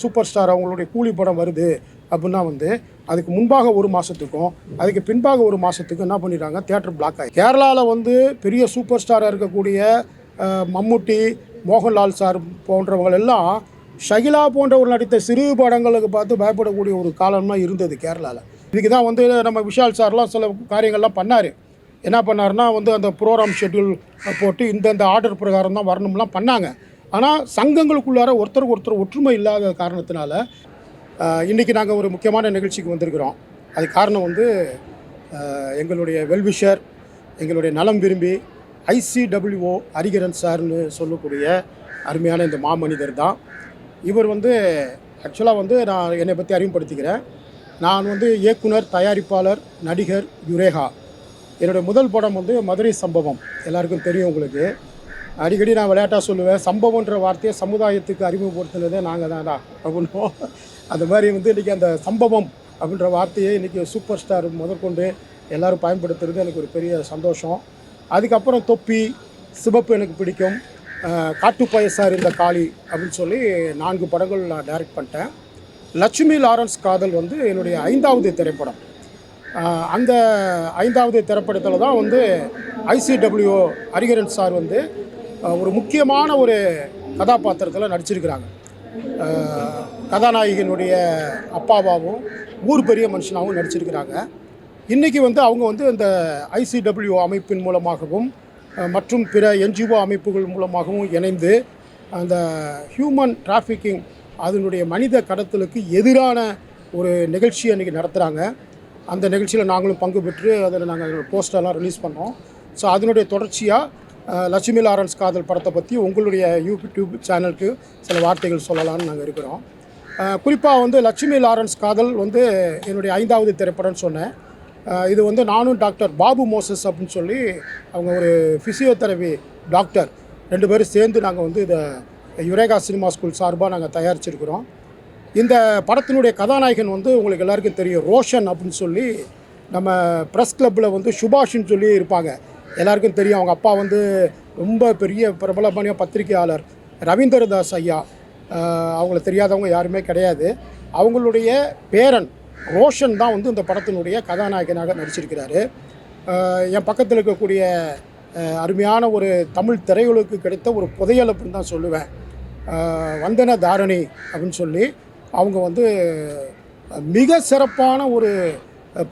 Super star அவங்களுடைய கூலி படம் வருது அப்படின்னா வந்து அதுக்கு முன்பாக ஒரு மாதத்துக்கும் அதுக்கு பின்பாக ஒரு மாதத்துக்கும் என்ன பண்ணிடுறாங்க, தியேட்டர் பிளாக் ஆகி. கேரளாவில் வந்து பெரிய சூப்பர் ஸ்டாராக இருக்கக்கூடிய மம்முட்டி, மோகன்லால் சார் போன்றவங்கள் எல்லாம் ஷகிலா போன்றவர் நடித்த சிறு படங்களுக்கு பார்த்து பயப்படக்கூடிய ஒரு காலம்லாம் இருந்தது கேரளாவில். இதுக்கு தான் வந்து நம்ம விஷால் சார்லாம் சில காரியங்கள்லாம் பண்ணார். என்ன பண்ணாருன்னா வந்து அந்த ப்ரோக்ராம் ஷெட்யூல் போட்டு இந்தந்த ஆர்டர் பிரகாரம் தான் வரணும்லாம் பண்ணாங்க. ஆனால் சங்கங்களுக்குள்ளார ஒருத்தருக்கு ஒருத்தர் ஒற்றுமை இல்லாத காரணத்தினால இன்றைக்கி நாங்கள் ஒரு முக்கியமான நிகழ்ச்சிக்கு வந்திருக்கிறோம். அது காரணம் வந்து எங்களுடைய வெல்விஷர், எங்களுடைய நலம் விரும்பி ICWO ஹரிகரன் சார்னு சொல்லக்கூடிய அருமையான இந்த மாமனிதர் தான். இவர் வந்து ஆக்சுவலாக வந்து நான் என்னை பற்றி அறிமுகப்படுத்திக்கிறேன். நான் வந்து இயக்குனர், தயாரிப்பாளர், நடிகர், யுரேகா. என்னுடைய முதல் படம் வந்து மதுரை சம்பவம். எல்லாருக்கும் தெரியும் உங்களுக்கு. அடிக்கடி நான் விளையாட்டாக சொல்லுவேன், சம்பவன்ற வார்த்தையை சமுதாயத்துக்கு அறிமுகப்படுத்தினதே நாங்கள் தான் அப்படின்னோம். அந்த மாதிரி வந்து இன்றைக்கி அந்த சம்பவம் அப்படின்ற வார்த்தையை இன்றைக்கி சூப்பர் ஸ்டார் முதற்கொண்டு எல்லோரும் பயன்படுத்துறது எனக்கு ஒரு பெரிய சந்தோஷம். அதுக்கப்புறம் தொப்பி, சிவப்பு எனக்கு பிடிக்கும், காட்டுப்பாய சார் இந்த காளி அப்படின்னு சொல்லி 4 படங்கள் நான் டைரக்ட் பண்ணிட்டேன். லட்சுமி லாரன்ஸ் காதல் வந்து என்னுடைய 5வது திரைப்படம். அந்த 5வது திரைப்படத்தில் தான் வந்து ICWO ஹரிகரன் சார் வந்து ஒரு முக்கியமான ஒரு கதாபாத்திரத்தில் நடிச்சிருக்கிறாங்க. கதாநாயகனுடைய அப்பாவாகவும் ஊர் பெரிய மனுஷனாகவும் நடிச்சிருக்கிறாங்க. இன்றைக்கி வந்து அவங்க வந்து இந்த ICWO அமைப்பின் மூலமாகவும் மற்றும் பிற NGO அமைப்புகள் மூலமாகவும் இணைந்து அந்த ஹியூமன் டிராஃபிக்கிங், அதனுடைய மனித கடத்தலுக்கு எதிரான ஒரு நிகழ்ச்சியை இன்றைக்கி நடத்துகிறாங்க. அந்த நிகழ்ச்சியில் நாங்களும் பங்கு பெற்று அதில் நாங்கள் போஸ்டர்லாம் ரிலீஸ் பண்ணோம். ஸோ அதனுடைய தொடர்ச்சியாக லட்சுமி லாரன்ஸ் காதல் படத்தை பற்றி உங்களுடைய யூடியூப் சேனலுக்கு சில வார்த்தைகள் சொல்லலாம்னு நாங்கள் இருக்கிறோம். குறிப்பாக வந்து லட்சுமி லாரன்ஸ் காதல் வந்து என்னுடைய 5வது திரைப்படம்னு சொன்னேன். இது வந்து நானும் டாக்டர் பாபு மோசஸ் அப்படின்னு சொல்லி அவங்க ஒரு ஃபிசியோதெரபி டாக்டர் 2 பேரும் சேர்ந்து நாங்கள் வந்து இதை யுரேகா சினிமா ஸ்கூல் சார்பாக நாங்கள் தயாரிச்சிருக்கிறோம். இந்த படத்தினுடைய கதாநாயகன் வந்து உங்களுக்கு எல்லாருக்கும் தெரியும், ரோஷன் அப்படின்னு சொல்லி நம்ம ப்ரெஸ் கிளப்பில் வந்து சுபாஷ்ன்னு சொல்லி இருப்பாங்க. எல்லாருக்கும் தெரியும். அவங்க அப்பா வந்து ரொம்ப பெரிய பிரபலமான பத்திரிகையாளர் ரவீந்திரதாஸ் ஐயா. அவங்கள தெரியாதவங்க யாருமே கிடையாது. அவங்களுடைய பேரன் ரோஷன் தான் வந்து இந்த படத்தினுடைய கதாநாயகனாக நடிச்சிருக்கிறாரு. என் பக்கத்தில் இருக்கக்கூடிய அருமையான ஒரு தமிழ் திரையுலகுக்கு கிடைத்த ஒரு புதையலப்புன்னு தான் சொல்லுவேன். வந்தன தாரணி அப்படின்னு சொல்லி அவங்க வந்து மிக சிறப்பான ஒரு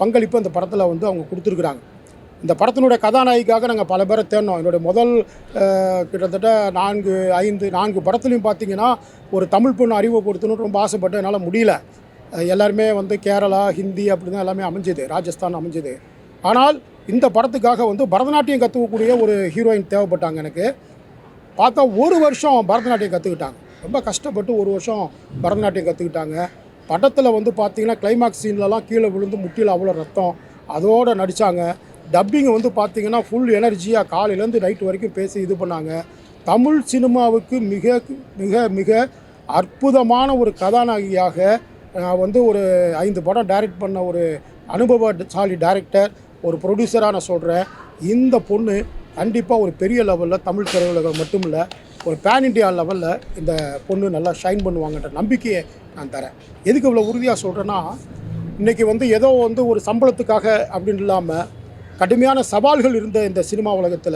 பங்களிப்பு அந்த படத்தில் வந்து அவங்க கொடுத்துருக்குறாங்க. இந்த படத்தினுடைய கதாநாயகிக்காக நாங்கள் பல பேரை தேடினோம். என்னுடைய முதல் கிட்டத்தட்ட 4 படத்துலையும் பார்த்திங்கன்னா ஒரு தமிழ் பொண்ணு அறிமுகப்படுத்தணும்னு ரொம்ப ஆசைப்பட்டு என்னால் முடியல. எல்லாருமே வந்து கேரளா, ஹிந்தி அப்படி தான் எல்லாமே அமைஞ்சது, ராஜஸ்தான் அமைஞ்சது. ஆனால் இந்த படத்துக்காக வந்து பரதநாட்டியம் கற்றுக்கக்கூடிய ஒரு ஹீரோயின் தேவைப்பட்டாங்க எனக்கு. பார்த்தா 1 வருஷம் பரதநாட்டியம் கற்றுக்கிட்டாங்க. ரொம்ப கஷ்டப்பட்டு 1 வருஷம் பரதநாட்டியம் கற்றுக்கிட்டாங்க. படத்தில் வந்து பார்த்திங்கன்னா கிளைமாக்ஸ் சீன்லலாம் கீழே விழுந்து முட்டியில் அவ்வளோ ரத்தம் அதோடு நடித்தாங்க. டப்பிங் வந்து பார்த்திங்கன்னா ஃபுல் எனர்ஜியாக காலையிலேருந்து நைட்டு வரைக்கும் பேசி இது பண்ணாங்க. தமிழ் சினிமாவுக்கு மிக மிக மிக அற்புதமான ஒரு கதாநாயகியாக நான் வந்து ஒரு 5 படம் டைரக்ட் பண்ண ஒரு அனுபவசாலி டைரக்டர், ஒரு ப்ரொடியூசராக நான் சொல்கிறேன். இந்த பொண்ணு கண்டிப்பாக ஒரு பெரிய லெவலில் தமிழ் திரையுலகம் மட்டும் இல்லை, ஒரு பேன் இண்டியா லெவலில் இந்த பொண்ணு நல்லா ஷைன் பண்ணுவாங்கன்ற நம்பிக்கையை நான் தரேன். எதுக்கு இவ்வளோ உறுதியாக சொல்கிறேன்னா, இன்றைக்கி வந்து ஏதோ வந்து ஒரு சம்பளத்துக்காக அப்படின்னு இல்லாமல் கடுமையான சவால்கள் இருந்த இந்த சினிமா உலகத்தில்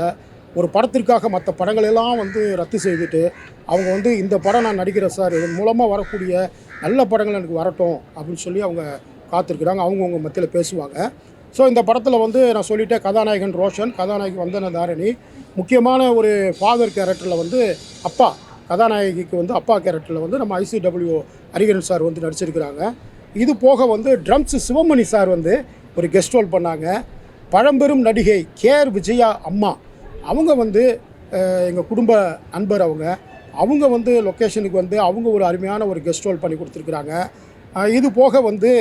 ஒரு படத்திற்காக மற்ற படங்களெல்லாம் வந்து ரத்து செய்துட்டு அவங்க வந்து இந்த படம் நான் நடிக்கிறேன் சார், இதன் மூலமாக வரக்கூடிய நல்ல படங்கள் எனக்கு வரட்டும் அப்படின்னு சொல்லி அவங்க காத்திருக்கிறாங்க. அவங்கவுங்க மத்தியில் பேசுவாங்க. ஸோ இந்த படத்தில் வந்து நான் சொல்லிட்டேன், கதாநாயகன் ரோஷன், கதாநாயகி வந்தன தாரணி. முக்கியமான ஒரு ஃபாதர் கேரக்டரில் வந்து அப்பா, கதாநாயகிக்கு வந்து அப்பா கேரக்டரில் வந்து நம்ம ICWO ஹரிகரன் சார் வந்து நடிச்சிருக்கிறாங்க. இது போக வந்து ட்ரம்ஸ் சிவமணி சார் வந்து ஒரு கெஸ்ட் ரோல் பண்ணாங்க. பழம்பெரும் நடிகை KR விஜயா அம்மா, அவங்க வந்து எங்கள் குடும்ப நண்பர். அவங்க வந்து லொக்கேஷனுக்கு வந்து அவங்க ஒரு அருமையான ஒரு கெஸ்ட் ரோல் பண்ணி கொடுத்துருக்குறாங்க. இது போக வந்து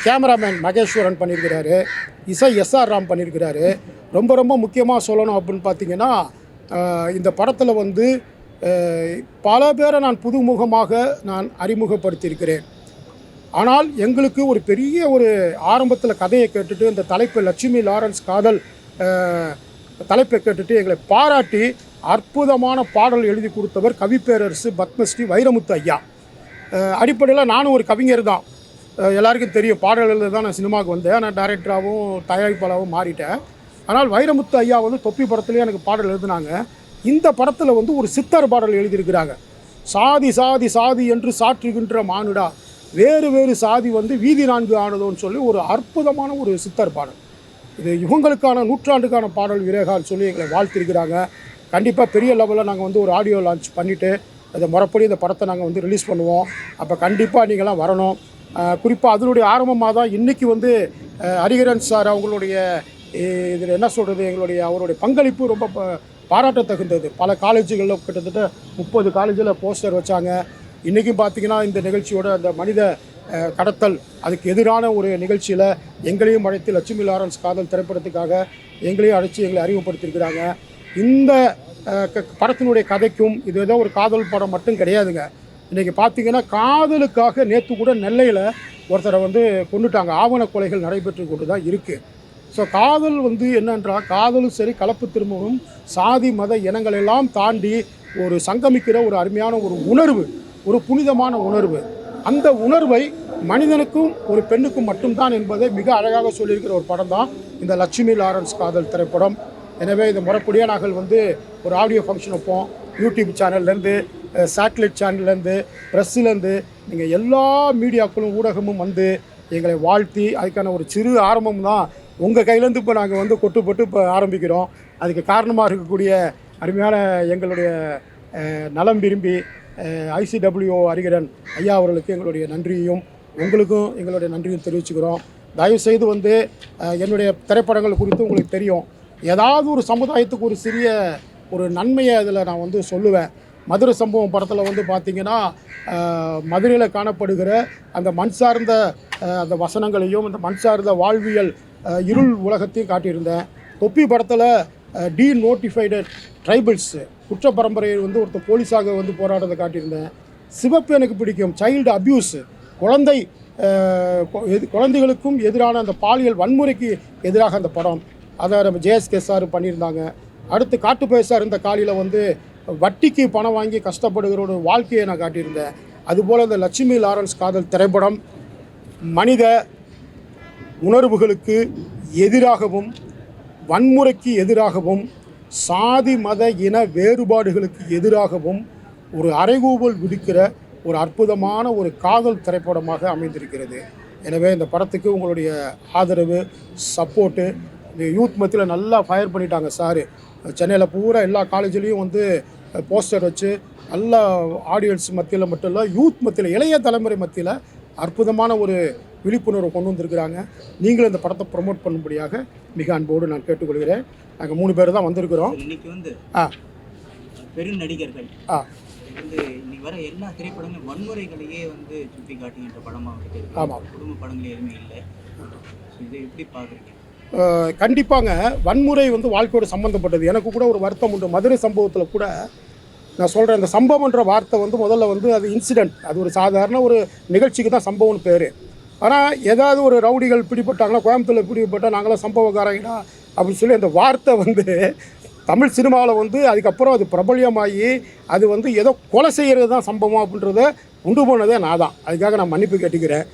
கேமராமேன் மகேஸ்வரன் பண்ணியிருக்கிறாரு, இசை SR ராம் பண்ணியிருக்கிறாரு. ரொம்ப ரொம்ப முக்கியமாக சொல்லணும் அப்படின்னு பார்த்திங்கன்னா, இந்த படத்தில் வந்து பல பேரை நான் புதுமுகமாக நான் அறிமுகப்படுத்தியிருக்கிறேன். ஆனால் எங்களுக்கு ஒரு பெரிய ஒரு ஆரம்பத்தில் கதையை கேட்டுட்டு இந்த தலைப்பு லட்சுமி லாரன்ஸ் காதல் தலைப்பை கேட்டுட்டு எங்களை பாராட்டி அற்புதமான பாடல் எழுதி கொடுத்தவர் கவிப்பேரரசு பத்மஸ்ரீ வைரமுத்து ஐயா. அடிப்படையில் நானும் ஒரு கவிஞர் தான். எல்லாருக்கும் தெரியும், பாடல்களில் தான் நான் சினிமாவுக்கு வந்தேன். நான் டைரக்டராகவும் தயாரிப்பாளராகவும் மாறிட்டேன். ஆனால் வைரமுத்து ஐயா வந்து தொப்பி படத்துலேயே எனக்கு பாடல் எழுதினாங்க. இந்த படத்தில் வந்து ஒரு சித்தர் பாடல் எழுதியிருக்கிறாங்க. சாதி சாதி சாதி என்று சாற்றுகின்ற மானுடா, வேறு வேறு சாதி வந்து வீதி 4 ஆனதோன்னு சொல்லி ஒரு அற்புதமான ஒரு சித்தர் பாடல். இது இவங்களுக்கான நூற்றாண்டுக்கான பாடல் விரேகான்னு சொல்லி எங்களை வாழ்த்திருக்கிறாங்க. கண்டிப்பாக பெரிய லெவலில் நாங்கள் வந்து ஒரு ஆடியோ லான்ச் பண்ணிவிட்டு அதை முறைப்படி இந்த படத்தை நாங்கள் வந்து ரிலீஸ் பண்ணுவோம். அப்போ கண்டிப்பாக நீங்களாம் வரணும். குறிப்பாக அதனுடைய ஆரம்பமாக தான் இன்றைக்கி வந்து ஹரிஹரன் சார் அவங்களுடைய இதில் என்ன சொல்கிறது, அவருடைய பங்களிப்பு ரொம்ப பாராட்ட தகுந்தது. பல காலேஜுகளில் கிட்டத்தட்ட 30 காலேஜில் போஸ்டர் வச்சாங்க. இன்றைக்கும் பார்த்திங்கன்னா இந்த நிகழ்ச்சியோட அந்த மனித கடத்தல் அதுக்கு எதிரான ஒரு நிகழ்ச்சியில் எங்களையும் அழைத்து லட்சுமி லாரன்ஸ் காதல் திரைப்படத்துக்காக எங்களையும் அழைச்சி எங்களை அறிமுகப்படுத்தியிருக்கிறாங்க. இந்த படத்தினுடைய கதைக்கும் இது ஏதோ ஒரு காதல் படம் மட்டும் கிடையாதுங்க. இன்றைக்கி பார்த்திங்கன்னா காதலுக்காக நேற்று கூட நெல்லையில் ஒருத்தரை வந்து கொண்டுட்டாங்க. ஆவண கொலைகள் நடைபெற்று கொண்டு தான் இருக்குது. ஸோ காதல் வந்து என்னன்றால் காதலும் சரி, கலப்பு திருமணமும் சாதி மத இனங்களெல்லாம் தாண்டி ஒரு சங்கமிக்கிற ஒரு அருமையான ஒரு உணர்வு, ஒரு புனிதமான உணர்வு. அந்த உணர்வை மனிதனுக்கும் ஒரு பெண்ணுக்கும் மட்டும்தான் என்பதை மிக அழகாக சொல்லியிருக்கிற ஒரு படம் தான் இந்த லட்சுமி லாரன்ஸ் காதல் திரைப்படம். எனவே இந்த முறைப்படியாக நாங்கள் வந்து ஒரு ஆடியோ ஃபங்க்ஷன் வைப்போம். யூடியூப் சேனல்லேருந்து, சேட்டலைட் சேனல்லேருந்து, ப்ரெஸ்ஸுலேருந்து நீங்கள் எல்லா மீடியாக்களும் ஊடகமும் வந்து எங்களை வாழ்த்தி அதுக்கான ஒரு சிறு ஆரம்பம் தான் உங்கள் கையிலேருந்து இப்போ நாங்கள் வந்து கொட்டுப்பட்டு இப்போ ஆரம்பிக்கிறோம். அதுக்கு காரணமாக இருக்கக்கூடிய அருமையான எங்களுடைய நலம் விரும்பி ICWO ஹரிஹரன் ஐயா அவர்களுக்கு எங்களுடைய நன்றியையும் உங்களுக்கும் எங்களுடைய நன்றியும் தெரிவிச்சுக்கிறோம். தயவுசெய்து வந்து என்னுடைய திரைப்படங்கள் குறித்து உங்களுக்கு தெரியும், ஏதாவது ஒரு சமுதாயத்துக்கு ஒரு சிறிய ஒரு நன்மையை அதில் நான் வந்து சொல்லுவேன். மதுரை சம்பவம் படத்தில் வந்து பார்த்திங்கன்னா மதுரையில் காணப்படுகிற அந்த மண் சார்ந்த அந்த வசனங்களையும் அந்த மண் சார்ந்த வாழ்வியல் இருள் உலகத்தையும் காட்டியிருந்தேன். தொப்பி படத்தில் டீநோட்டிஃபைடு ட்ரைபிள்ஸ் குற்ற பரம்பரையை வந்து ஒருத்தர் போலீஸாக வந்து போராடுறதை காட்டியிருந்தேன். சிவப்பு எனக்கு பிடிக்கும், சைல்டு அப்யூஸ், குழந்தைகளுக்கும் எதிரான அந்த பாலியல் வன்முறைக்கு எதிராக அந்த படம், அதை நம்ம JSK சார் பண்ணியிருந்தாங்க. அடுத்து காட்டுப்பயசார் இருந்த காலையில் வந்து வட்டிக்கு பணம் வாங்கி கஷ்டப்படுகிற ஒரு வாழ்க்கையை நான் காட்டியிருந்தேன். அதுபோல் இந்த லட்சுமி லாரன்ஸ் காதல் திரைப்படம் மனித உணர்வுகளுக்கு எதிராகவும் வன்முறைக்கு எதிராகவும் சாதி மத இன வேறுபாடுகளுக்கு எதிராகவும் ஒரு அறைகூவல் விடுக்கிற ஒரு அற்புதமான ஒரு காதல் திரைப்படமாக அமைந்திருக்கிறது. எனவே இந்த படத்துக்கு உங்களுடைய ஆதரவு, சப்போர்ட்டு, இந்த யூத் மத்தியில் நல்லா ஃபயர் பண்ணிட்டாங்க சார். சென்னையில் பூரா எல்லா காலேஜ்லேயும் வந்து போஸ்டர் வச்சு நல்லா ஆடியன்ஸ் மத்தியில் மட்டும் இல்லை, யூத் மத்தியில், இளைய தலைமுறை மத்தியில் அற்புதமான ஒரு விழிப்புணர்வு கொண்டு வந்திருக்கிறாங்க. நீங்களும் இந்த படத்தை ப்ரொமோட் பண்ணும்படியாக மிக அன்போடு நான் கேட்டுக்கொள்கிறேன். நாங்கள் 3 பேர் தான் வந்திருக்கிறோம். இன்னைக்கு வந்து பெரும் நடிகர்கள் வந்து இன்னைக்கு வர எல்லா திரைப்படங்களும் வன்முறைகளையே வந்து சுட்டி காட்டுகின்ற படமாக இருக்குது. ஆமாம், குடும்ப படங்கள் எதுவுமே இல்லை. இதை எப்படி பார்க்குறீங்க? கண்டிப்பாங்க, வன்முறை வந்து வாழ்க்கையோடு சம்மந்தப்பட்டது. எனக்கு கூட ஒரு வருத்தம் உண்டு. மதுரை சம்பவத்தில் கூட நான் சொல்கிறேன், இந்த சம்பவம்ன்ற வார்த்தை வந்து முதல்ல வந்து அது இன்சிடெண்ட், அது ஒரு சாதாரண ஒரு நிகழ்ச்சிக்கு தான் சம்பவம்னு பேர். ஆனால் ஏதாவது ஒரு ரவுடிகள் பிடிப்பட்டாங்கன்னா, கோயம்புத்தூரில் பிடிப்பட்டால் நாங்களாம் சம்பவக்காரங்கடா அப்படின்னு சொல்லி அந்த வார்த்தை வந்து தமிழ் சினிமாவில் வந்து அதுக்கப்புறம் அது பிரபல்யமாகி அது வந்து ஏதோ கொலை செய்கிறது தான் சம்பவம் அப்படின்றத உண்டு போனதே நான் தான். அதுக்காக நான் மன்னிப்பு கேட்டுக்கிறேன்.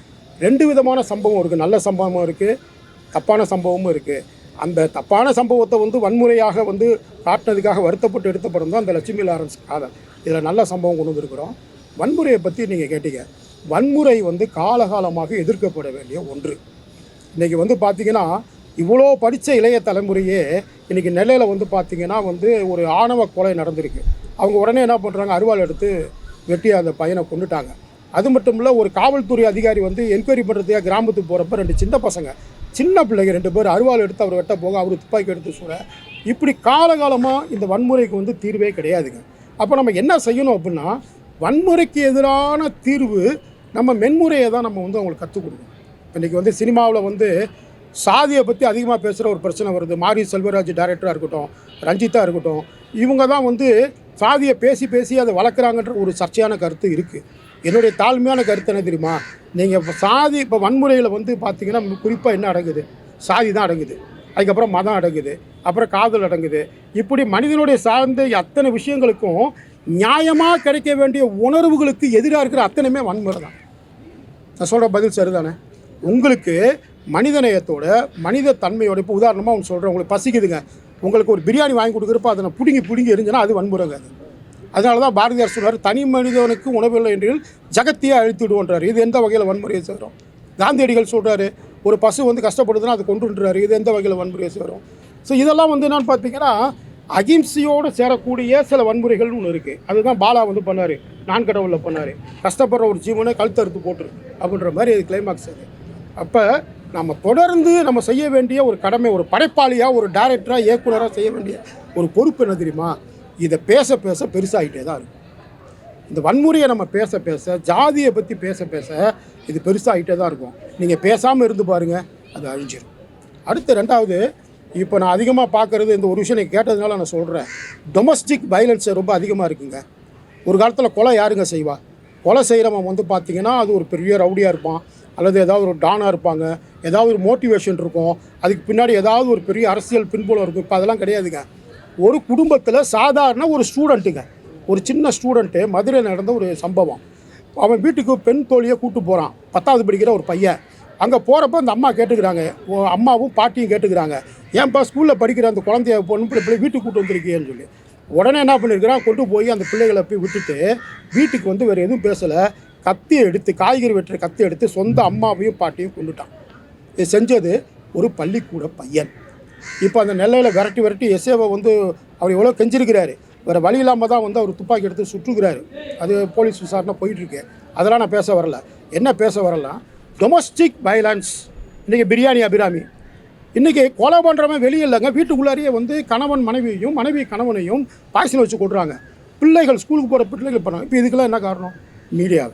2 விதமான சம்பவம் இருக்குது, நல்ல சம்பவமும் இருக்குது, தப்பான சம்பவமும் இருக்குது. அந்த தப்பான சம்பவத்தை வந்து வன்முறையாக வந்து காட்டினதுக்காக வருத்தப்பட்டு எடுத்த படம் தான் இந்த லட்சுமி லாரன்ஸ் காதல். இதில் நல்ல சம்பவம் கொண்டு வந்திருக்கிறோம். வன்முறையை பற்றி நீங்கள் கேட்டீங்க. வன்முறை வந்து காலகாலமாக எதிர்க்கப்பட வேண்டிய ஒன்று. இன்றைக்கி வந்து பார்த்திங்கன்னா இவ்வளோ படித்த இளைய தலைமுறையே இன்றைக்கி நெல்லையில் வந்து பார்த்திங்கன்னா வந்து ஒரு ஆணவ கொலை நடந்திருக்கு. அவங்க உடனே என்ன பண்ணுறாங்க, அருவாள் எடுத்து வெட்டி அந்த பையனை கொண்டுட்டாங்க. அது மட்டும் இல்லை, ஒரு காவல்துறை அதிகாரி வந்து என்கொயரி பண்ணுறதுக்காக கிராமத்துக்கு போகிறப்ப 2 சின்ன பசங்க, சின்ன பிள்ளைங்க 2 பேர் அருவாள் எடுத்து அவர் வெட்ட போக அவர் துப்பாக்கி எடுத்து சுட. இப்படி காலகாலமாக இந்த வன்முறைக்கு வந்து தீர்வே கிடையாதுங்க. அப்போ நம்ம என்ன செய்யணும் அப்படின்னா, வன்முறைக்கு எதிரான தீர்வு நம்ம மென்முறையை தான் நம்ம வந்து அவங்களுக்கு கற்றுக் கொடுக்கணும். இன்றைக்கி வந்து சினிமாவில் வந்து சாதியை பற்றி அதிகமாக பேசுகிற ஒரு பிரச்சனை வருது. மாரி செல்வராஜ் டைரக்டராக இருக்கட்டும், ரஞ்சிதா இருக்கட்டும், இவங்க தான் வந்து சாதியை பேசி பேசி அதை வளர்க்குறாங்கன்ற ஒரு சர்ச்சையான கருத்து இருக்குது. என்னுடைய தாழ்மையான கருத்து என்ன தெரியுமா, நீங்கள் இப்போ சாதி இப்போ வன்முறையில் வந்து பார்த்திங்கன்னா குறிப்பாக என்ன அடங்குது, சாதி தான் அடங்குது, அதுக்கப்புறம் மதம் அடங்குது, அப்புறம் காதல் அடங்குது. இப்படி மனிதனுடைய சார்ந்த அத்தனை விஷயங்களுக்கும் நியாயமாக கிடைக்க வேண்டிய உணர்வுகளுக்கு எதிராக இருக்கிற அத்தனையுமே வன்முறை தான். நான் சொல்கிற பதில் சரிதானே? உங்களுக்கு மனிதநேயத்தோட மனித தன்மையோட, இப்போ உதாரணமாக ஒன்று சொல்கிறேன், உங்களுக்கு பசிக்குதுங்க, உங்களுக்கு ஒரு பிரியாணி வாங்கி கொடுக்குறப்ப அதை நான் பிடுங்கி எரிஞ்சுன்னா அது வன்முறைங்க. அது அதனால தான் பாரதியார் சொல்கிறார், தனி மனிதனுக்கு உணவில்லை என்று ஜகத்தையே அழித்துடுவோன்றார். இது எந்த வகையில் வன்முறையை சேரும்? காந்தியடிகள் சொல்கிறாரு, ஒரு பசு வந்து கஷ்டப்படுதுன்னா அது கொண்டுன்றாரு. இது எந்த வகையில் வன்முறையை சேரும்? ஸோ இதெல்லாம் வந்து என்னென்னு பார்த்தீங்கன்னா அகிம்சையோடு சேரக்கூடிய சில வன்முறைகள்னு ஒன்று இருக்குது. அதுதான் பாலா வந்து பண்ணார், நான் கடவுளில் பண்ணார். கஷ்டப்படுற ஒரு ஜீவனை கழுத்தறுத்து போட்டுரு அப்படின்ற மாதிரி அது கிளைமாக்ஸ். அது அப்போ நம்ம தொடர்ந்து நம்ம செய்ய வேண்டிய ஒரு கடமை, ஒரு படைப்பாளியாக, ஒரு டைரக்டராக, இயக்குனராக செய்ய வேண்டிய ஒரு பொறுப்பு என்ன தெரியுமா? இதை பேச பேச பெருசாகிட்டே தான் இருக்கும். இந்த வன்முறையை நம்ம பேச பேச, ஜாதியை பற்றி பேச பேச இது பெருசாகிட்டே தான் இருக்கும். நீங்கள் பேசாமல் இருந்து பாருங்கள், அது அழிஞ்சிடும். அடுத்து ரெண்டாவது, இப்போ நான் அதிகமாக பார்க்குறது, இந்த ஒரு விஷயம் நீங்கள் கேட்டதுனால நான் சொல்கிறேன், டொமஸ்டிக் வயலன்ஸ் ரொம்ப அதிகமாக இருக்குங்க. ஒரு காலத்தில் கொலை யாருங்க செய்வா? கொலை செய்கிறவன் வந்து பார்த்திங்கன்னா அது ஒரு பெரிய ரவுடியாக இருப்பான், அல்லது ஏதாவது ஒரு டானாக இருப்பாங்க, ஏதாவது ஒரு மோட்டிவேஷன் இருக்கும், அதுக்கு பின்னாடி ஏதாவது ஒரு பெரிய அரசியல் பின்புலம் இருக்கும். இப்போ அதெல்லாம் கிடையாதுங்க. ஒரு குடும்பத்தில் சாதாரண ஒரு ஸ்டூடெண்ட்டுங்க, ஒரு சின்ன ஸ்டூடெண்ட்டு, மதுரையில் நடந்த ஒரு சம்பவம். அவன் வீட்டுக்கு பெண் தோழியை கூப்பிட்டு போகிறான், 10வது படிக்கிற ஒரு பையன். அங்கே போகிறப்ப அந்த அம்மா கேட்டுக்கிறாங்க, அம்மாவும் பாட்டியும் கேட்டுக்கிறாங்க, ஏன்ப்பா ஸ்கூலில் படிக்கிற அந்த குழந்தைய பொண்ணு பிள்ளை வீட்டுக்கு கூப்பிட்டு வந்திருக்கேன்னு சொல்லி. உடனே என்ன பண்ணியிருக்கிறான், கொண்டு போய் அந்த பிள்ளைகளை போய் விட்டுட்டு வீட்டுக்கு வந்து வேறு எதுவும் பேசலை, கத்தி எடுத்து, காய்கறி வெட்டுற கத்தி எடுத்து சொந்த அம்மாவையும் பாட்டியும் கொண்டுட்டான். இது செஞ்சது ஒரு பள்ளிக்கூட பையன். இப்போ அந்த நெல்லையில் விரட்டி எஸ்ஏவை வந்து அவர் எவ்வளோ கெஞ்சிருக்கிறாரு, வேறு வழி இல்லாமல் தான் வந்து அவர் துப்பாக்கி எடுத்து சுட்டுக்கிறாரு. அது போலீஸ் விசாரணை போயிட்டுருக்கு. அதெல்லாம் நான் பேச வரல. என்ன பேச வரலாம், டொமஸ்டிக் வயலன்ஸ். இன்றைக்கி பிரியாணி அபிராமி, இன்றைக்கி கொலை பண்ணுறவன் வெளியே இல்லைங்க, வீட்டுக்குள்ளாரியே வந்து கணவன் மனைவியையும், மனைவி கணவனையும் பாய்ச்சல் வச்சு கொடுறாங்க. பிள்ளைகள் ஸ்கூலுக்கு போகிற பிள்ளைகள் பண்ணாங்க. இப்போ இதுக்கெல்லாம் என்ன காரணம்? மீடியா.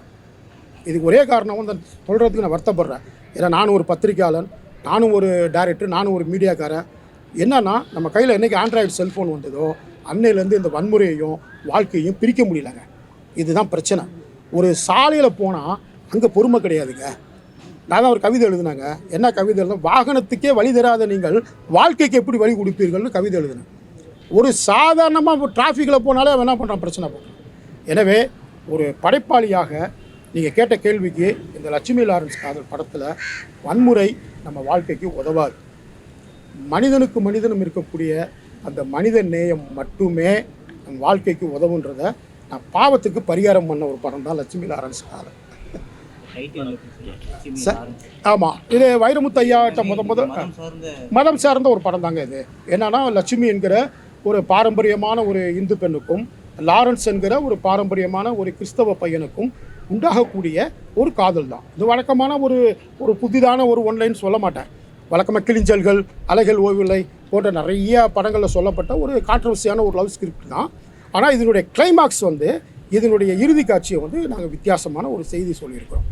இதுக்கு ஒரே காரணம் வந்து சொல்கிறதுக்கு நான் வருத்தப்படுறேன். ஏன்னா நானும் ஒரு பத்திரிக்கையாளன், நானும் ஒரு டைரக்டர், நானும் ஒரு மீடியாக்காரன். என்னன்னா நம்ம கையில் என்றைக்கு ஆண்ட்ராய்டு செல்ஃபோன் வந்ததோ அன்னையிலேருந்து இந்த வன்முறையையும் வாழ்க்கையும் பிரிக்க முடியலங்க. இதுதான் பிரச்சனை. ஒரு சாலையில் போனால் அங்கே பொறுமை கிடையாதுங்க. நான் தான் ஒரு கவிதை எழுதினாங்க. என்ன கவிதை எழுதுனா, வாகனத்துக்கே வழி தராத நீங்கள் வாழ்க்கைக்கு எப்படி வழி கொடுப்பீர்கள்னு கவிதை எழுதினேன். ஒரு சாதாரணமாக டிராஃபிக்கில் போனாலே அவன் என்ன பண்ணுறான், பிரச்சனை போடுறான். எனவே ஒரு படைப்பாளியாக நீங்கள் கேட்ட கேள்விக்கு, இந்த லட்சுமி லாரன்ஸ் காதல் படத்தில் வன்முறை நம்ம வாழ்க்கைக்கு உதவாது. மனிதனுக்கு மனிதனும் இருக்கக்கூடிய அந்த மனித நேயம் மட்டுமே நம் வாழ்க்கைக்கு உதவுன்றதை நான் பாவத்துக்கு பரிகாரம் பண்ண ஒரு படம் தான் லட்சுமி லாரன்ஸ் காதல். ஆமாம், இது வைரமுத்து ஐயாட்ட மதம் சார்ந்த ஒரு படம் தாங்க இது. என்னன்னா லட்சுமி என்கிற ஒரு பாரம்பரியமான ஒரு இந்து பெண்ணுக்கும், லாரன்ஸ் என்கிற ஒரு பாரம்பரியமான ஒரு கிறிஸ்தவ பையனுக்கும் உண்டாகக்கூடிய ஒரு காதல் தான் இது. வழக்கமான ஒரு புதிதான ஒரு ஒன்லைன் சொல்ல மாட்டேன். வழக்கமாக கிளிஞ்சல்கள், அலைகள் ஓய்வில்லை போன்ற நிறைய படங்களில் சொல்லப்பட்ட ஒரு கான்ட்ரவர்சியான ஒரு லவ் ஸ்கிரிப்ட் தான். ஆனால் இதனுடைய கிளைமாக்ஸ் வந்து, இதனுடைய இறுதி காட்சியை வந்து நாங்கள் வித்தியாசமான ஒரு செய்தி சொல்லியிருக்கிறோம்.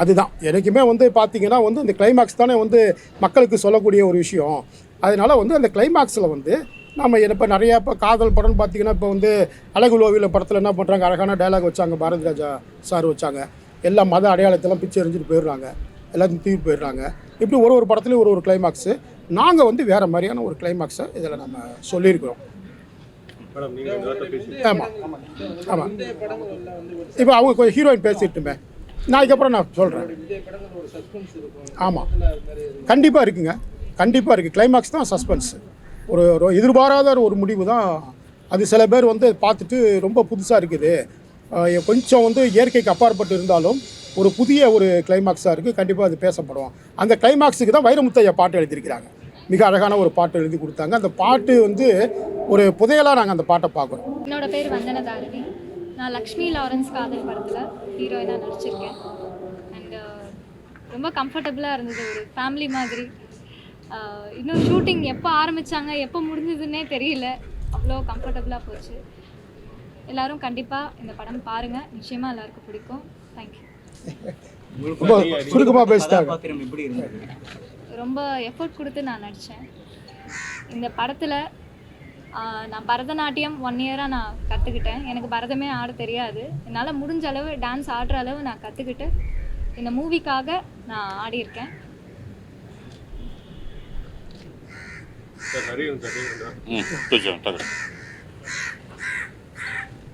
அதுதான் எனக்குமே வந்து பார்த்திங்கன்னா வந்து இந்த கிளைமாக்ஸ் தானே வந்து மக்களுக்கு சொல்லக்கூடிய ஒரு விஷயம். அதனால் வந்து அந்த கிளைமாக்ஸில் வந்து நம்ம இப்போ நிறையா இப்போ காதல் படம்னு பார்த்திங்கன்னா, இப்போ வந்து அழகு ஓவியில் படத்தில் என்ன பண்ணுறாங்க, அழகான டைலாக் வச்சாங்க, பாரதி ராஜா சார் வச்சாங்க, எல்லா மத அடையாளத்தெல்லாம் பிச்சு எறிஞ்சிட்டு போயிடுறாங்க, எல்லாத்தையும் தூக்கி போயிடுறாங்க. இப்படி ஒரு படத்துலேயும் ஒரு கிளைமாக்ஸு. நாங்கள் வந்து வேறு மாதிரியான ஒரு கிளைமாக்ஸை இதில் நம்ம சொல்லியிருக்கிறோம். ஆமாம் ஆமாம், இப்போ அவங்க கொஞ்சம் ஹீரோயின் பேசிட்டுமே, நாளைக்கப்புறம் நான் சொல்கிறேன். ஆமாம், கண்டிப்பாக இருக்குங்க, கண்டிப்பாக இருக்குது. கிளைமாக்ஸ் தான் சஸ்பென்ஸு. ஒரு எதிர்பாராத ஒரு முடிவு தான் அது. சில பேர் வந்து பார்த்துட்டு ரொம்ப புதுசாக இருக்குது, கொஞ்சம் வந்து இயற்கைக்கு அப்பாற்பட்டு இருந்தாலும் ஒரு புதிய ஒரு கிளைமாக்ஸாக இருக்குது, கண்டிப்பாக அது பேசப்படும். அந்த கிளைமாக்ஸுக்கு தான் வைரமுத்தையா பாட்டு எழுதியிருக்கிறாங்க. மிக அழகான ஒரு பாட்டு எழுதி கொடுத்தாங்க. அந்த பாட்டு வந்து ஒரு புதையலாக நாங்கள் அந்த பாட்டை பார்க்குறோம். என்னோட பேர் வந்தன தாரதி. நான் லக்ஷ்மி லாரன்ஸ் காதல் படத்தில் ஹீரோயினாக நடிச்சிருக்கேன். அண்ட் ரொம்ப கம்ஃபர்டபுளாக இருந்தது, ஒரு ஃபேமிலி மாதிரி. இன்னும் ஷூட்டிங் எப்போ ஆரம்பித்தாங்க, எப்போ முடிஞ்சதுன்னே தெரியல, அவ்வளோ கம்ஃபர்டபுளாக போச்சு. எல்லோரும் கண்டிப்பாக இந்த படம் பாருங்கள், நிச்சயமாக எல்லாருக்கும் பிடிக்கும். தேங்க்யூ. சுருக்கமாக பேசிட்டாங்க. ரொம்ப எஃபோர்ட் கொடுத்து நான் நடித்தேன் இந்த படத்தில். நான் பரதநாட்டியம் 1 இயராக நான் கற்றுக்கிட்டேன். எனக்கு பரதமே ஆட தெரியாது. என்னால் முடிஞ்ச அளவு டான்ஸ் ஆடுற அளவு நான் கற்றுக்கிட்டு இந்த மூவிக்காக நான் ஆடியிருக்கேன்.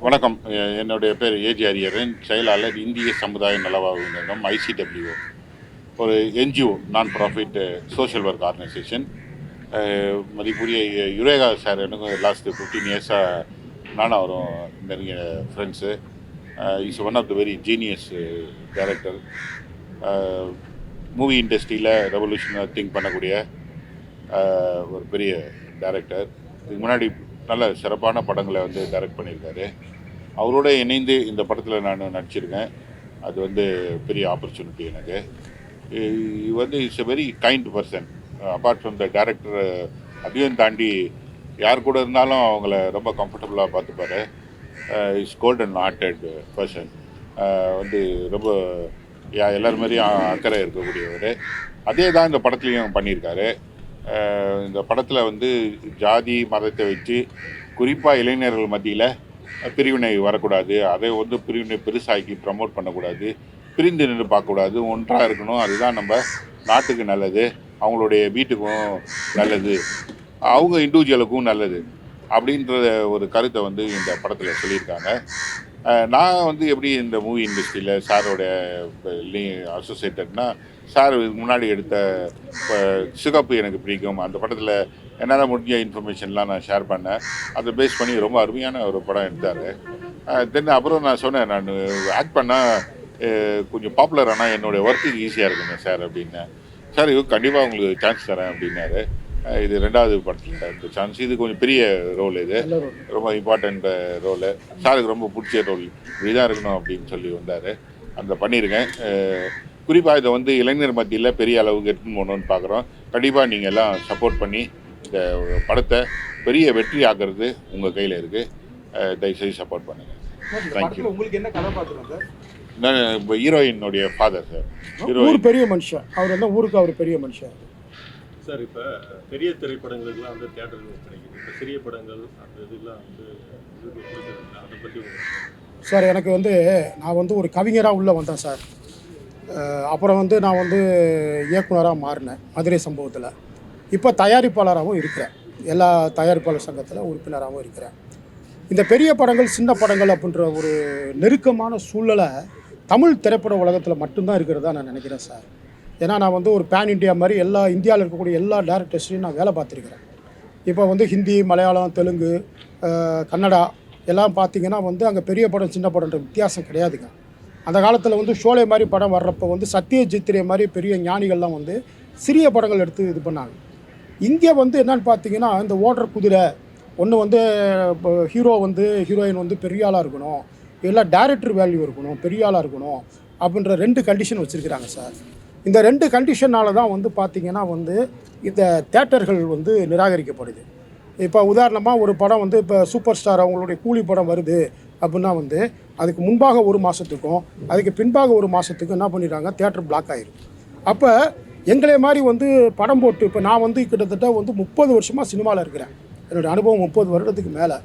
வணக்கம். என்னுடைய பேர் ஏஜி அரியரன், செயலாளர் இந்திய சமுதாய நலவாழ்வு நிறுவனம் ICWO, ஒரு NGO, non profit social work organisation. மதிப்புரிய யுரேகா சார் எனக்கும் லாஸ்ட் 15 இயர்ஸாக நானும் அவரும் நெருங்கிய friends. Is one of the very genius director. Movie இண்டஸ்ட்ரியில் ரெவல்யூஷனாக திங்க் பண்ணக்கூடிய ஒரு பெரிய டைரக்டர். இதுக்கு முன்னாடி நல்ல சிறப்பான படங்களை வந்து டைரக்ட் பண்ணியிருக்காரு. அவரோட இணைந்து இந்த படத்தில் நான் நடிச்சிருக்கேன். அது வந்து பெரிய ஆப்பர்ச்சுனிட்டி எனக்கு. வந்து it's a very kind person. Apart from the director, அதையும் தாண்டி யார் கூட இருந்தாலும் அவங்கள ரொம்ப கம்ஃபர்டபுளாக பார்த்துப்பாரு. Is golden hearted person. வந்து ரொம்ப எல்லார் மாதிரியும் அக்கறை இருக்கக்கூடியவர். அதே தான் இந்த படத்துலையும் பண்ணியிருக்காரு. இந்த படத்தில் வந்து ஜாதி மதத்தை வச்சு குறிப்பாக இளைஞர்கள் மத்தியில் பிரிவினை வரக்கூடாது, அதை வந்து பிரிவினை பெருசாக்கி ப்ரமோட் பண்ணக்கூடாது, பிரிந்து நின்று பார்க்கக்கூடாது, ஒன்றாக இருக்கணும். அதுதான் நம்ம நாட்டுக்கு நல்லது, அவங்களுடைய வீட்டுக்கும் நல்லது, அவங்க இண்டிவிஜுவலுக்கும் நல்லது அப்படின்ற ஒரு கருத்தை வந்து இந்த படத்தில் சொல்லியிருக்காங்க. நான் வந்து எப்படி இந்த மூவி இண்டஸ்ட்ரியில் சாரோட அசோசியேட்டட்னா, சார் முன்னாடி எடுத்த சிகப்பு எனக்கு பிடிக்கும். அந்த படத்தில் என்னால் முடிஞ்ச இன்ஃபர்மேஷன்லாம் நான் ஷேர் பண்ணேன். அதை பேஸ் பண்ணி ரொம்ப அருமையான ஒரு படம் எடுத்தார். தென் அப்புறம் நான் சொன்னேன், நான் ஆக்ட் பண்ணால் கொஞ்சம் பாப்புலர் ஆனால் என்னுடைய ஒர்க்குக்கு ஈஸியாக இருக்குங்க சார் அப்படின்னேன். சார் இது கண்டிப்பாக உங்களுக்கு சான்ஸ் தரேன் அப்படின்னாரு. இது 2வது படத்தில் இந்த சான்ஸ். இது கொஞ்சம் பெரிய ரோல், இது ரொம்ப இம்பார்ட்டண்ட் ரோலு. சாருக்கு ரொம்ப பிடிச்ச ரோல், இப்படிதான் இருக்கணும் அப்படின்னு சொல்லி வந்தார். அந்த பண்ணியிருக்கேன். குறிப்பாக இதை வந்து இளைஞர் மத்தியில் பெரிய அளவுக்கு எடுத்துன்னு போகணுன்னு பார்க்குறோம். கண்டிப்பாக நீங்கள் எல்லாம் சப்போர்ட் பண்ணி இந்த படத்தை பெரிய வெற்றி ஆக்குறது உங்கள் கையில் இருக்குது. தயவுசெய்து சப்போர்ட் பண்ணுங்கள். தேங்க்யூ. உங்களுக்கு என்ன கதாபாத்திரம் சார்? நான் இப்போ ஹீரோயினுடைய ஃபாதர் சார். ஊர் பெரிய மனுஷன் அவர், வந்து ஊருக்கு அவர் பெரிய மனுஷன் சார். இப்போ பெரிய திரைப்படங்களுக்குலாம் வந்து தியேட்டர் கிடைக்குது, இப்போ சிறிய படங்கள் அந்த இதெல்லாம் வந்து அதை பற்றி சார். எனக்கு வந்து நான் வந்து ஒரு கவிஞராக உள்ளே வந்தேன் சார். அப்புறம் வந்து நான் வந்து இயக்குனராக மாறினேன் மதுரை சம்பவத்தில். இப்போ தயாரிப்பாளராகவும் இருக்கிறேன், எல்லா தயாரிப்பாளர் சங்கத்தில் உறுப்பினராகவும் இருக்கிறேன். இந்த பெரிய படங்கள் சின்ன படங்கள் அப்படின்ற ஒரு நெருக்கமான சூழலை தமிழ் திரைப்பட உலகத்தில் மட்டும்தான் இருக்கிறதா நான் நினைக்கிறேன் சார். ஏன்னா நான் வந்து ஒரு பேன் இண்டியா மாதிரி எல்லா இந்தியாவில் இருக்கக்கூடிய எல்லா டேரக்டர்ஸ்லையும் நான் வேலை பார்த்துருக்கிறேன். இப்போ வந்து ஹிந்தி, மலையாளம், தெலுங்கு, கன்னடா எல்லாம் பார்த்திங்கன்னா வந்து அங்கே பெரிய படம் சின்ன படம்ன்ற வித்தியாசம் கிடையாதுங்க. அந்த காலத்தில் வந்து ஷோலே மாதிரி படம் வர்றப்போ வந்து சத்யஜித் ரே மாதிரி பெரிய ஞானிகள்லாம் வந்து சிறிய படங்கள் எடுத்து இது பண்ணாங்க. இங்கே வந்து என்னன்னு பார்த்தீங்கன்னா, இந்த ஓடுற குதிரை ஒன்று வந்து ஹீரோ வந்து ஹீரோயின் வந்து பெரிய ஆளாக இருக்கணும், இல்லை டைரக்டர் வேல்யூ இருக்கணும், பெரிய ஆளாக இருக்கணும் அப்படின்ற 2 கண்டிஷன் வச்சுருக்கிறாங்க சார். இந்த 2 கண்டிஷனால் தான் வந்து பார்த்திங்கன்னா வந்து இந்த தேட்டர்கள் வந்து நிராகரிக்கப்படுது. இப்போ உதாரணமாக ஒரு படம் வந்து இப்போ சூப்பர் ஸ்டார் அவங்களுடைய கூலி படம் வருது அப்படின்னா வந்து அதுக்கு முன்பாக 1 மாதத்துக்கும் அதுக்கு பின்பாக 1 மாதத்துக்கும் என்ன பண்ணிடுறாங்க, தேட்டர் பிளாக் ஆகிடும். அப்போ எங்களை மாதிரி வந்து படம் போட்டு, இப்போ நான் வந்து கிட்டத்தட்ட வந்து 30 வருஷமாக சினிமாவில் இருக்கிறேன். என்னுடைய அனுபவம் 30 வருடத்துக்கு மேலே.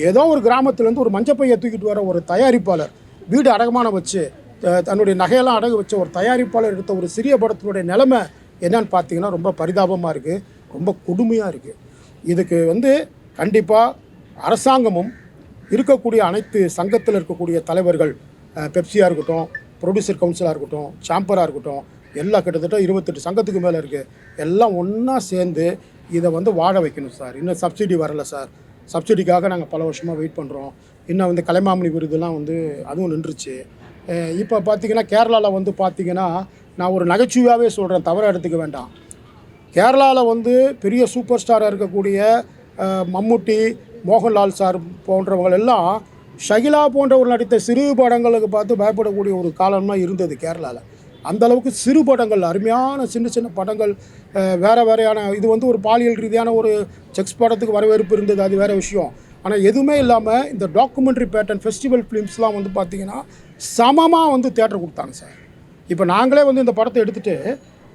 ஏதோ ஒரு கிராமத்துலேருந்து ஒரு மஞ்சப்பையை தூக்கிட்டு வர ஒரு தயாரிப்பாளர், வீடு அடகமான வச்சு தன்னுடைய நகையெல்லாம் அடகு வச்ச ஒரு தயாரிப்பாளர் எடுத்த ஒரு சிறிய படத்தினுடைய நிலைமை என்னன்னு பார்த்தீங்கன்னா ரொம்ப பரிதாபமாக இருக்குது, ரொம்ப கொடுமையாக இருக்குது. இதுக்கு வந்து கண்டிப்பாக அரசாங்கமும் இருக்கக்கூடிய அனைத்து சங்கத்தில் இருக்கக்கூடிய தலைவர்கள், பெப்சியாக இருக்கட்டும், ப்ரொடியூசர் கவுன்சிலாக இருக்கட்டும், சாம்பராக இருக்கட்டும், எல்லாம் கிட்டத்தட்ட 28 சங்கத்துக்கு மேலே இருக்குது, எல்லாம் ஒன்றா சேர்ந்து இதை வந்து வாழ வைக்கணும் சார். இன்னும் சப்சிடி வரலை சார். சப்சிடிக்காக நாங்கள் பல வருஷமாக வெயிட் பண்ணுறோம். இன்னும் வந்து கலைமாமணி விருதுலாம் வந்து அதுவும் நின்றுச்சு. இப்போ பார்த்திங்கன்னா கேரளாவில் வந்து பார்த்திங்கன்னா, நான் ஒரு நகைச்சுவையாகவே சொல்கிறேன், தவறாக எடுத்துக்க வேண்டாம். கேரளாவில் வந்து பெரிய சூப்பர் ஸ்டாராக இருக்கக்கூடிய மம்முட்டி, மோகன்லால் சார் போன்றவர்கள் எல்லாம் ஷகிலா போன்றவர் நடித்த சிறு படங்களுக்கு பார்த்து பயப்படக்கூடிய ஒரு காலம்லாம் இருந்தது கேரளாவில். அந்தளவுக்கு சிறு படங்கள், அருமையான சின்ன சின்ன படங்கள், வேறையான இது வந்து ஒரு பாலியல் ரீதியான ஒரு செக்ஸ் படத்துக்கு வரவேற்பு இருந்தது, அது வேறு விஷயம். ஆனால் எதுவுமே இல்லாமல் இந்த டாக்குமெண்ட்ரி பேட்டர்ன் ஃபெஸ்டிவல் ஃபிலிம்ஸ்லாம் வந்து பார்த்திங்கன்னா சமமாக வந்து தேட்டர் கொடுத்தாங்க சார். இப்போ நாங்களே வந்து இந்த படத்தை எடுத்துகிட்டு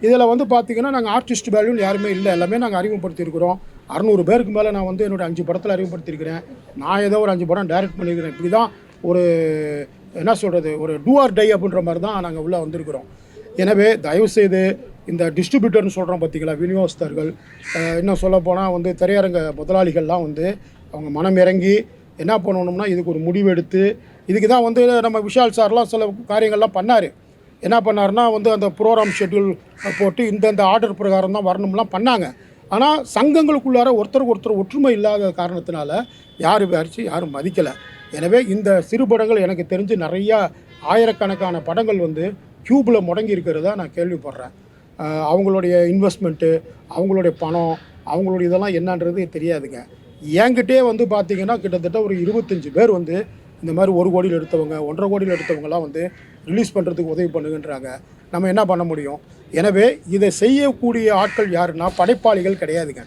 இதில் வந்து பார்த்திங்கன்னா நாங்கள் ஆர்டிஸ்ட் வேல்யூன்னு யாருமே இல்லை, எல்லாமே நாங்கள் அறிமுகப்படுத்தியிருக்கிறோம். 600 பேருக்கு மேலே நான் வந்து என்னோடய 5 படத்தில் அறிமுகப்படுத்தியிருக்கிறேன். நான் ஏதோ ஒரு 5 படம் டைரக்ட் பண்ணியிருக்கிறேன். இப்படி தான் ஒரு என்ன சொல்கிறது, ஒரு டூ ஆர் டை அப்படின்ற மாதிரி தான் நாங்கள் உள்ளே வந்திருக்கிறோம். எனவே தயவுசெய்து இந்த டிஸ்ட்ரிபியூட்டர்னு சொல்கிறோம் பார்த்திங்களா, விநியோகஸ்தர்கள், இன்னும் சொல்லப்போனால் வந்து திரையரங்க முதலாளிகள்லாம் வந்து அவங்க மனம் இறங்கி என்ன பண்ணணும்னா இதுக்கு ஒரு முடிவு எடுத்து, இதுக்கு தான் வந்து நம்ம விஷால் சார்லாம் சில காரியங்கள்லாம் பண்ணார். என்ன பண்ணாருன்னா வந்து அந்த ப்ரோக்ராம் ஷெட்யூல் போட்டு இந்த ஆர்டர் பிரகாரம் தான் வரணும்லாம் பண்ணாங்க. ஆனால் சங்கங்களுக்குள்ளார ஒருத்தருக்கு ஒருத்தர் ஒற்றுமை இல்லாத காரணத்தினால யாரும் மதிக்கலை. எனவே இந்த சிறு படங்கள் எனக்கு தெரிஞ்சு நிறையா ஆயிரக்கணக்கான படங்கள் வந்து கியூபில் முடங்கி இருக்கிறதா நான் கேள்விப்படுறேன். அவங்களுடைய இன்வெஸ்ட்மெண்ட்டு, அவங்களுடைய பணம், அவங்களுடைய இதெல்லாம் என்னன்றது தெரியாதுங்க. என்கிட்டே வந்து பார்த்திங்கன்னா கிட்டத்தட்ட ஒரு 25 பேர் வந்து இந்த மாதிரி 1 கோடியில் எடுத்தவங்க, 1.5 கோடியில் எடுத்தவங்கலாம் வந்து ரிலீஸ் பண்ணுறதுக்கு உதவி பண்ணுங்கன்றாங்க. நம்ம என்ன பண்ண முடியும்? எனவே இதை செய்யக்கூடிய ஆட்கள் யாருன்னா படைப்பாளிகள் கிடையாதுங்க.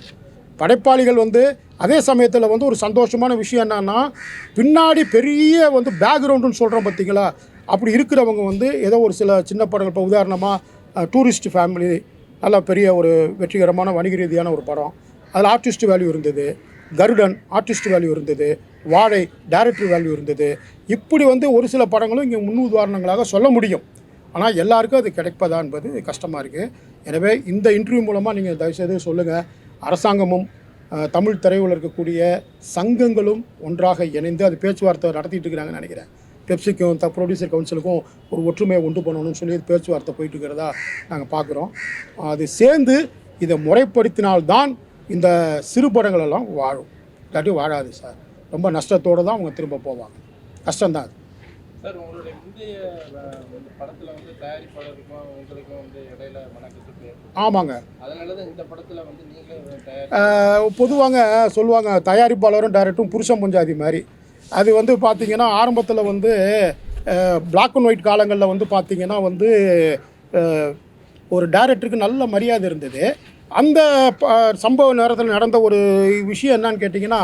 படைப்பாளிகள் வந்து அதே சமயத்தில் வந்து ஒரு சந்தோஷமான விஷயம் என்னன்னா, பின்னாடி பெரிய வந்து பேக்ரவுண்டுன்னு சொல்கிறோம் பார்த்தீங்களா, அப்படி இருக்கிறவங்க வந்து ஏதோ ஒரு சில சின்ன படங்கள், இப்போ உதாரணமாக டூரிஸ்ட் ஃபேமிலி, நல்ல பெரிய ஒரு வெற்றிகரமான வணிக ரீதியான ஒரு படம், அதில் ஆர்டிஸ்ட் வேல்யூ இருந்தது. கருடன் ஆர்டிஸ்ட் வேல்யூ இருந்தது. வாழை டைரக்டர் வேல்யூ இருந்தது. இப்படி வந்து ஒரு சில படங்களும் இங்கே முன்னுதாரணங்களாக சொல்ல முடியும். ஆனால் எல்லாருக்கும் அது கிடைப்பதா என்பது கஷ்டமாக இருக்குது. எனவே இந்த இன்டர்வியூ மூலமாக நீங்கள் தயவுசெய்து சொல்லுங்கள், அரசாங்கமும் தமிழ் திரையுலகில் இருக்கக்கூடிய சங்கங்களும் ஒன்றாக இணைந்து அது பேச்சுவார்த்தை நடத்திட்டு இருக்கிறாங்கன்னு நினைக்கிறேன். பெப்சிக்கும் ப்ரொடியூசர் கவுன்சிலுக்கும் ஒரு ஒற்றுமையை உண்டு பண்ணணும்னு சொல்லி பேச்சுவார்த்தை போயிட்டு இருக்கிறதா நாங்கள் பார்க்குறோம். அது சேர்ந்து இதை முறைப்படுத்தினால்தான் இந்த சிறு படங்கள் எல்லாம் வாழும். இல்லாட்டி வாழாது சார். ரொம்ப நஷ்டத்தோடு தான் அவங்க திரும்ப போவாங்க. கஷ்டம்தான் அது. சார், உங்களுடைய முந்தைய படத்தில் வந்து தயாரிப்பாளருக்கும் உங்களுக்கும் வந்து இடையில மனக்கசப்பு. ஆமாங்க. அதனால தான் இந்த படத்தில் வந்து நீங்களே பொதுவாங்க சொல்லுவாங்க, தயாரிப்பாளரும் டைரக்டரும் புருஷன் பஞ்சாதி மாதிரி. அது வந்து பார்த்திங்கன்னா ஆரம்பத்தில் வந்து பிளாக் அண்ட் ஒயிட் காலங்களில் வந்து பார்த்திங்கன்னா வந்து ஒரு டைரக்டருக்கு நல்ல மரியாதை இருந்தது. அந்த சம்பவ நேரத்தில் நடந்த ஒரு விஷயம் என்னன்னு கேட்டிங்கன்னா,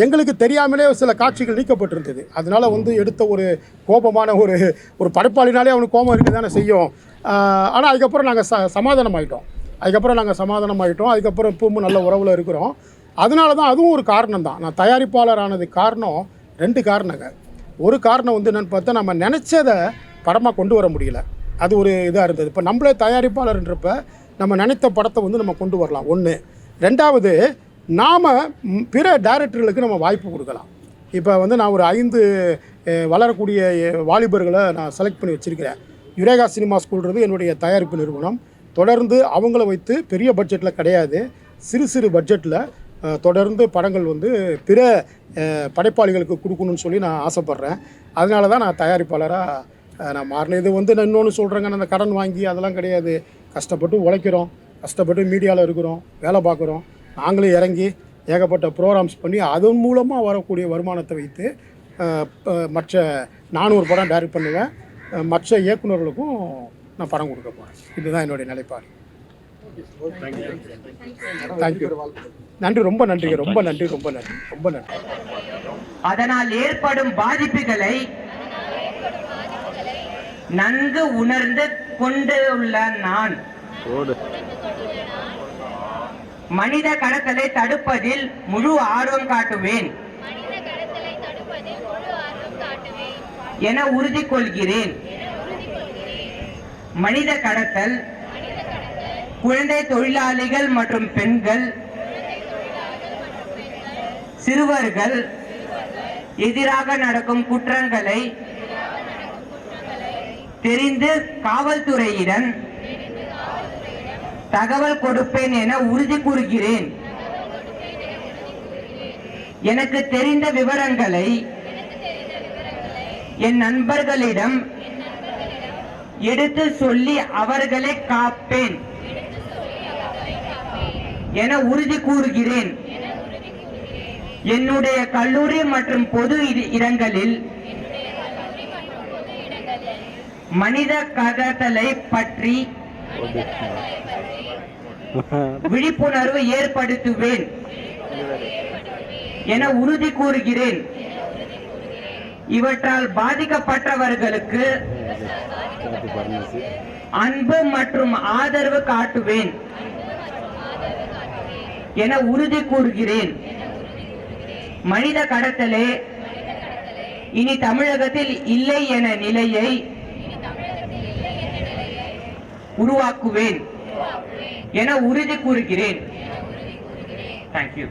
எங்களுக்கு தெரியாமலே சில காட்சிகள் நீக்கப்பட்டிருந்தது. அதனால் வந்து எடுத்த ஒரு கோபமான ஒரு படைப்பாளினாலே அவனுக்கு கோபம் இருக்குது தானே செய்யும். ஆனால் அதுக்கப்புறம் நாங்கள் சமாதானமாயிட்டோம். அதுக்கப்புறம் இப்பவும் நல்ல உறவில் இருக்கிறோம். அதனால தான் அதுவும் ஒரு காரணம் தான். நான் தயாரிப்பாளர் ஆனதுக்கு காரணம் 2 காரணங்க. ஒரு காரணம் வந்து என்னென்னு பார்த்தா, நம்ம நினச்சதை படமாக கொண்டு வர முடியல. அது ஒரு இதாக இருந்தது. இப்போ நம்மளே தயாரிப்பாளர்ன்றப்ப நம்ம நினைத்த படத்தை வந்து நம்ம கொண்டு வரலாம். 1. 2வது, நாம் பிற டைரக்டர்களுக்கு நம்ம வாய்ப்பு கொடுக்கலாம். இப்போ வந்து நான் ஒரு 5 வளரக்கூடிய வாலிபர்களை நான் செலக்ட் பண்ணி வச்சுருக்கிறேன். யுரேகா சினிமா ஸ்கூல்ன்றது என்னுடைய தயாரிப்பு நிறுவனம். தொடர்ந்து அவங்கள வைத்து பெரிய பட்ஜெட்டில் கிடையாது, சிறு பட்ஜெட்டில் தொடர்ந்து படங்கள் வந்து பிற படைப்பாளிகளுக்கு கொடுக்கணும்னு சொல்லி நான் ஆசைப்பட்றேன். அதனால தான் நான் தயாரிப்பாளராக நான் மாறினேன். இது வந்து நான் இன்னொன்று சொல்கிறேங்க, அந்த கடன் வாங்கி அதெல்லாம் கிடையாது. கஷ்டப்பட்டு உழைக்கிறோம், கஷ்டப்பட்டு மீடியாவில் இருக்கிறோம், வேலை பார்க்குறோம். நாங்களே இறங்கி ஏகப்பட்ட ப்ரோக்ராம்ஸ் பண்ணி அதன் மூலமாக வரக்கூடிய வருமானத்தை வைத்து மற்ற 400 படம் டைரக்ட் பண்ணுவேன். மற்ற இயக்குநர்களுக்கும் நான் படம் கொடுக்க போகிறேன். இதுதான் என்னுடைய நிலைப்பாடு. தேங்க்யூ. நன்றி. ரொம்ப நன்றி. அதனால் ஏற்படும் பாதிப்புகளை நன்கு உணர்ந்து கொண்டுள்ள நான் மனித கடத்தலை தடுப்பதில் முழு ஆர்வம் காட்டுவேன் என உறுதி கொள்கிறேன். மனித கடத்தல், குழந்தை தொழிலாளிகள் மற்றும் பெண்கள், சிறுவர்கள் எதிராக நடக்கும் குற்றங்களை தெரிந்து காவல்துறையிடம் தகவல் கொடுப்பேன் என உறுதி கூறுகிறேன். எனக்கு தெரிந்த விவரங்களை என் நண்பர்களிடம் எடுத்து சொல்லி அவர்களை காப்பேன் என உறுதி கூறுகிறேன். என்னுடைய கல்லூரி மற்றும் பொது இடங்களில் மனித கடத்தலை பற்றி விழிப்புணர்வு ஏற்படுத்துவேன் என உறுதி கூறுகிறேன். இவற்றால் பாதிக்கப்பட்டவர்களுக்கு அன்பு மற்றும் ஆதரவு காட்டுவேன் என உறுதி கூறுகிறேன். மனித கடத்தலே இனி தமிழகத்தில் இல்லை என நிலையை உருவாக்குவேன் என உறுதி கூறுகிறேன். தேங்க்யூ.